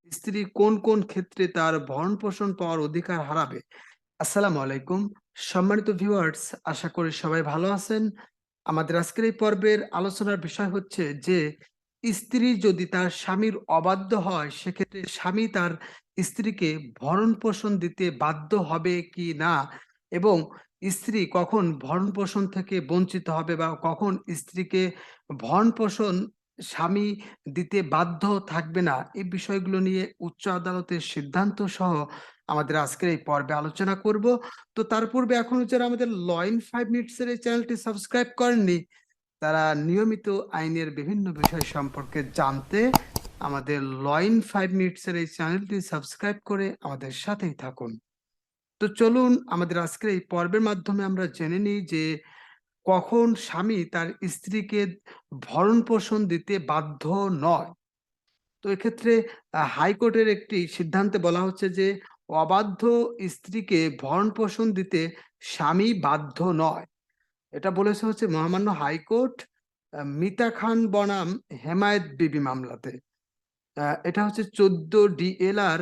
স্ত্রী কোন কোন ক্ষেত্রে তার ভরণ পোষণ পাওয়ার অধিকার হারাবে? আসসালামু আলাইকুম। সম্মানিত ভিউয়ার্স, আশা করি সবাই ভালো আছেন। আমাদের আজকের এই পর্বের আলোচনার বিষয় হচ্ছে যে স্ত্রী যদি তার স্বামীর অবাধ্য হয়, সেক্ষেত্রে স্বামী তার স্ত্রীকে ভরণ পোষণ দিতে বাধ্য হবে কি না, এবং স্ত্রী কখন ভরণ পোষণ থেকে বঞ্চিত হবে বা কখন স্ত্রীকে ভরণ পোষণ স্বামী দিতে বাধ্য থাকবে না, এই বিষয়গুলো নিয়ে উচ্চ আদালতের সিদ্ধান্ত সহ আমাদের আজকের এই পর্বে আলোচনা করব। তো তার পূর্বে এখনো যারা আমাদের Lawin5minutes এর এই চ্যানেলটি সাবস্ক্রাইব করেননি, তারা নিয়মিত আইনের বিভিন্ন বিষয় সম্পর্কে জানতে আমাদের Lawin5minutes এর এই চ্যানেলটি সাবস্ক্রাইব করে আমাদের সাথেই থাকুন। তো চলুন আমাদের আজকের এই পর্বের মাধ্যমে আমরা জেনে নিই যে কখন স্বামী তার স্ত্রীকে ভরণ পোষণ দিতে বাধ্য নয়। তো এক্ষেত্রে হাইকোর্টের একটি সিদ্ধান্তে বলা হচ্ছে যে অবাধ্য স্ত্রীকে ভরণ পোষণ দিতে স্বামী বাধ্য নয়। এটা বলেছে হচ্ছে মহামান্য হাইকোর্ট মিতা খান বনাম হেমায়েত বিবি মামলাতে। এটা হচ্ছে ১৪ ডিএলআর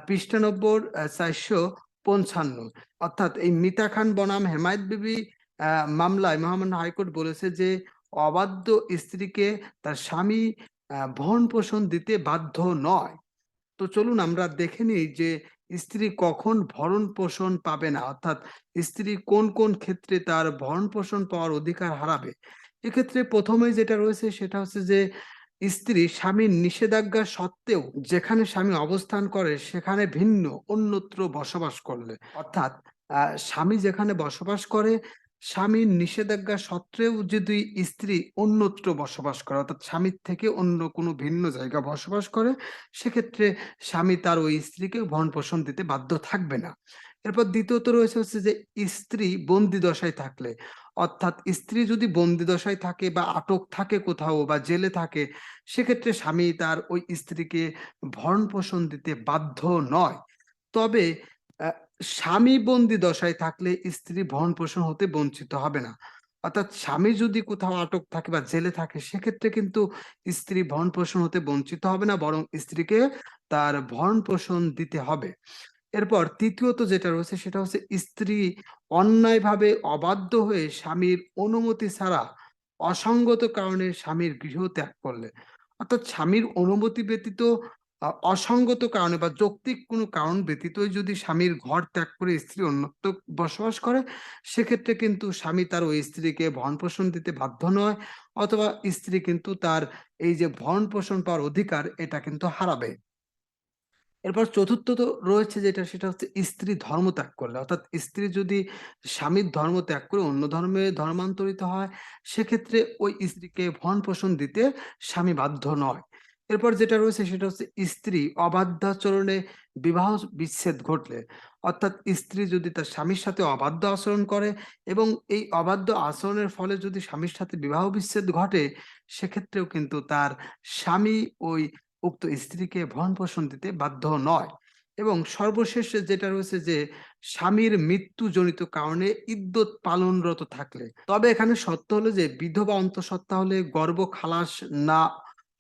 পৃষ্ঠা নম্বর ৪৫৫। অর্থাৎ এই মিতা খান বনাম হেমায়েত বিবি মামলায় মহামান্য হাইকোর্ট বলেছে যে অবাধ্য স্ত্রীকে তার স্বামী ভরণ পোষণ দিতে বাধ্য নয়। তো চলুন আমরা দেখে নিই যে স্ত্রী কখন ভরণ পোষণ পাবে না, অর্থাৎ স্ত্রী কোন কোন ক্ষেত্রে তার ভরণ পোষণ পাওয়ার অধিকার হারাবে। এক্ষেত্রে প্রথমেই যেটা রয়েছে সেটা হচ্ছে যে স্ত্রী স্বামীর নিষেধাজ্ঞা সত্ত্বেও যেখানে স্বামী অবস্থান করে সেখানে ভিন্ন অন্যত্র বসবাস করলে, অর্থাৎ স্বামী যেখানে বসবাস করে, স্বামীর নিষেধাজ্ঞা সত্ত্বেও যদি স্ত্রী অন্যত্র বসবাস করে, অর্থাৎ স্বামীর থেকে অন্য কোনো ভিন্ন জায়গা বসবাস করে, সেক্ষেত্রে স্বামী তার ওই স্ত্রীকে ভরণ-পোষণ দিতে বাধ্য থাকবে না। এরপর দ্বিতীয়ত রয়েছে হচ্ছে যে স্ত্রী বন্দি দশায় থাকলে, অর্থাৎ স্ত্রী যদি বন্দি দশায় থাকে বা আটক থাকে কোথাও বা জেলে থাকে, সেক্ষেত্রে স্বামী তার ওই স্ত্রীকে ভরণ-পোষণ দিতে বাধ্য নয়। তবে আ স্বামী বন্দি দশায় থাকলে স্ত্রী ভরণ-পোষণ হতে বঞ্চিত হবে না। অর্থাৎ স্বামী যদি কোথাও আটক থাকে বা জেলে থাকে, সেক্ষেত্রে কিন্তু স্ত্রী ভরণ-পোষণ হতে বঞ্চিত হবে না, বরং স্ত্রীকে তার ভরণ-পোষণ দিতে হবে। এরপর তৃতীয়ত যেটা রয়েছে সেটা হচ্ছে স্ত্রী অন্যায়ভাবে অবাধ্য হয়ে স্বামীর অনুমতি ছাড়া অসঙ্গত কারণে স্বামীর গৃহ ত্যাগ করলে, অর্থাৎ স্বামীর অনুমতি ব্যতীত অসঙ্গত কারণে বা যৌক্তিক কোনো কারণ ব্যতীতই যদি স্বামীর ঘর ত্যাগ করে স্ত্রী অন্যত্র বসবাস করে, সেক্ষেত্রে কিন্তু স্বামী তার ওই স্ত্রীকে ভরণ-পোষণ দিতে বাধ্য নয়, অথবা স্ত্রী কিন্তু তার এই যে ভরণ-পোষণ পাওয়ার অধিকার এটা কিন্তু হারাবে। এরপর চতুর্থত রয়েছে যেটা সেটা হচ্ছে স্ত্রী ধর্ম ত্যাগ করলে, অর্থাৎ স্ত্রী যদি স্বামীর ধর্ম ত্যাগ করে অন্য ধর্মে ধর্মান্তরিত হয়, সেক্ষেত্রে ওই স্ত্রীকে ভরণ পোষণ দিতে স্বামী বাধ্য নয়। এরপর যেটা রয়েছে সেটা হচ্ছে স্ত্রী অবাধ্যাচরণে বিবাহ বিচ্ছেদ ঘটলে, অর্থাৎ স্ত্রী যদি তার স্বামীর সাথে অবাধ্য আচরণ করে এবং এই অবাধ্য আচরণের ফলে যদি স্বামীর সাথে বিবাহ বিচ্ছেদ ঘটে, সেক্ষেত্রেও কিন্তু তার স্বামী ওই উক্ত স্ত্রীকে ভরণ-পোষণ দিতে বাধ্য নয়। এবং সর্বশেষ যেটা রয়েছে যে স্বামীর মৃত্যুজনিত কারণে ইদ্যত পালনরত থাকলে। তবে এখানে শর্ত হলো যে বিধবা অন্তঃসত্ত্বা হলে গর্ভ খালাস না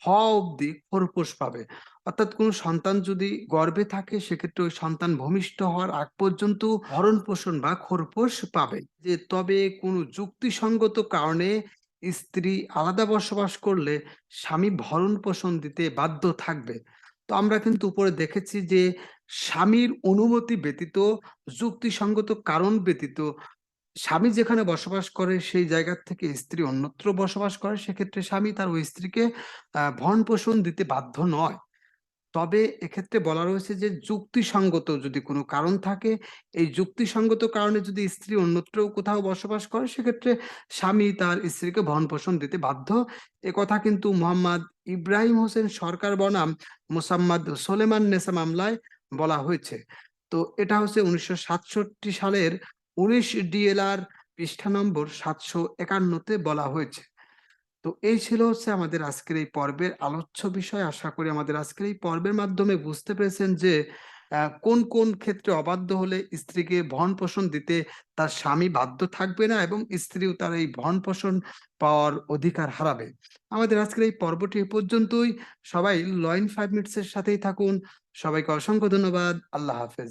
হওয়া অবধি খোরপোশ পাবে। অর্থাৎ কোনো সন্তান যদি গর্ভে থাকে, সেক্ষেত্রে ওই সন্তান ভূমিষ্ঠ হওয়ার আগ পর্যন্ত ভরণ-পোষণ বা খোরপোশ পাবে। যে তবে কোনো যুক্তিসঙ্গত কারণে স্ত্রী আলাদা বসবাস করলে স্বামী ভরণ-পোষণ দিতে বাধ্য থাকবে। তো আমরা কিন্তু উপরে দেখেছি যে স্বামীর অনুমতি ব্যতীত, যুক্তিসঙ্গত কারণ ব্যতীত স্বামী যেখানে বসবাস করে সেই জায়গা থেকে স্ত্রী অন্যত্র বসবাস করে, সেক্ষেত্রে স্বামী তার ওই স্ত্রীকে ভরণ-পোষণ দিতে বাধ্য নয়। তবে এক্ষেত্রে বলা রয়েছে যে যুক্তিসঙ্গত যদি কোনো কারণ থাকে, এই যুক্তিসঙ্গত কারণে যদি স্ত্রী অন্যত্র কোথাও বসবাস করে, সেক্ষেত্রে স্বামী তার স্ত্রীকে ভরণ-পোষণ দিতে বাধ্য। একথা কিন্তু মোহাম্মদ ইব্রাহিম হোসেন সরকার বনাম মোসাম্মদ সোলেমান নেসা মামলায় বলা হয়েছে। তো এটা হচ্ছে ১৯৬৭ সালের ১৯ ডিএলআর পৃষ্ঠা নম্বর ৭৫১ তে বলা হয়েছে। তো এই ছিল হচ্ছে আমাদের আজকের এই পর্বের আলোচ্য বিষয়। আশা করি আমাদের আজকের এই পর্বের মাধ্যমে বুঝতে পেরেছেন যে কোন কোন ক্ষেত্রে অবাধ্য হলে স্ত্রীকে ভরণ পোষণ দিতে তার স্বামী বাধ্য থাকবে না এবং স্ত্রীও তার এই ভরণ পোষণ পাওয়ার অধিকার হারাবে। আমাদের আজকের এই পর্বটি এ পর্যন্তই। সবাই লয়েন 5 মিনিটস এর সাথেই থাকুন। সবাইকে অসংখ্য ধন্যবাদ। আল্লাহ হাফেজ।